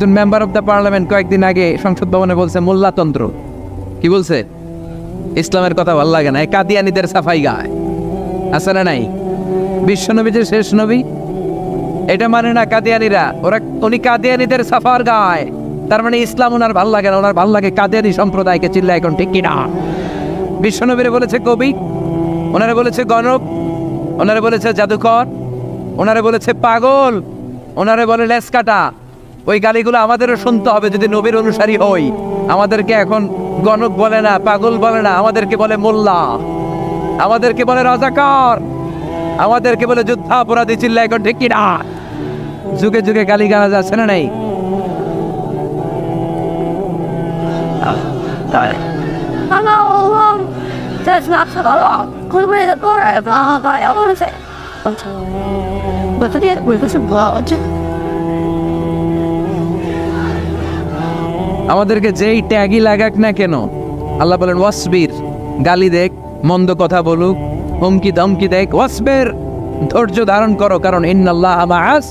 একজন member of the parliament কয়েকদিন আগে সংসদ ভবনে বলছে মোল্লাতন্ত্র। কি বলছে? ইসলামের কথা ভালো লাগে না, এই কাদিয়ানীদের সাফাই গায়। আছে না নাই? বিশ্বনবী যে শেষ নবী, এটা মানে না কাদিয়ানীরা। উনি কাদিয়ানীদের সাফার গায়, তার মানে ইসলাম ওনার ভাল লাগে না, ওনার ভাল লাগে কাদিয়ানী সম্প্রদায়কে। চিল্লা এখন ঠিক কিনা? বিশ্বনবীরে বলেছে কবি, ওনারে বলেছে গণক, ওনারে বলেছে জাদুকর, ওনারে বলেছে পাগল, ওনারে বলে লেস কাটা। ওই গালিগুলো আমাদেরও শুনতে হবে যদি নবীর অনুসারী হই। আমাদেরকে এখন গণক বলে না, পাগল বলে না, আমাদেরকে বলে মোল্লা, আমাদেরকে বলে রাজাকার, আমাদেরকে বলে যুদ্ধাপরাধী। চিল্লা এখন ঠিক কিনা? যুগে যুগে গালি গালা যাচ্ছে না নাই? আমাদেরকে যেই ট্যাগই লাগাক না কেন, আল্লাহ বলেন ওয়াসবির, গালি দেখ, মন্দ কথা বলুক, হুমকি ধমকি দেখ, ওয়াসবির, ধৈর্য ধারণ করো, কারণ ইন্নাল্লাহ মাআস,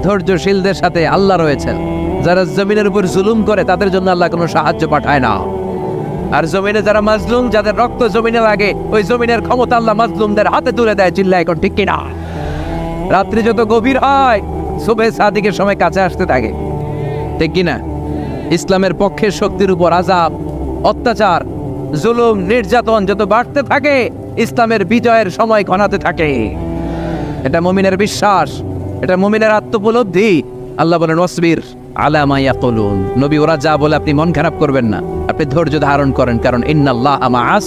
ধৈর্যশীলদের সাথে আল্লাহ রয়েছেন। যারা জমিনের উপর জুলুম করে তাদের জন্য আল্লাহ কোনো সাহায্য পাঠায় না। আর জমিনে যারা মাজলুম, যাদের রক্ত জমিনে লাগে, ওই জমিনের ক্ষমতা আল্লাহ মাজলুমদের হাতে তুলে দেয়। চিল্লা এখন ঠিক কিনা? রাত্রি যত গভীর হয়, সুবহে সাদিকের সময় কাছে আসতে থাকে, ঠিক কিনা? ইসলামের পক্ষের শক্তির উপর আযাব, অত্যাচার, জুলুম, নির্যাতন যত বাড়তে থাকে, ইসলামের বিজয়ের সময় ঘনাতে থাকে। এটা মুমিনের বিশ্বাস, এটা মুমিনের আত্মোপলব্ধি। আল্লাহ বলেন ওয়াসবির আলা মা ইয়াকুলুন, নবী ওরা যা বলে আপনি মন খারাপ করবেন না, আপনি ধৈর্য ধারণ করেন, কারণ ইন্নাল্লাহ মাআস,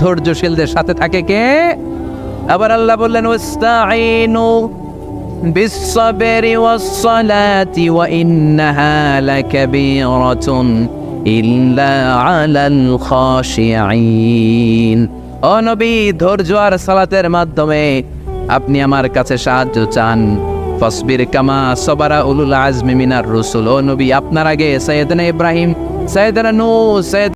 ধৈর্যশীলদের সাথে থাকে কে? আবার আল্লাহ বললেন ওয়াস্তাঈনু বিস-সাবরি ওয়াস-সালাতি ওয়া ইন্নাহা লাকাবীরাতুন ইল্লা আলাল খাশিঈন। ও নবী, ধৈর্য আর সালাতের মাধ্যমে আপনি আমার কাছে সাহায্য চান। ফাসবির কামা সাবারা উলুল আজমি মিনার রুসুল। ও নবী, আপনার আগে সাইয়েদনা ইব্রাহিম, সাইয়েদনা নূহ,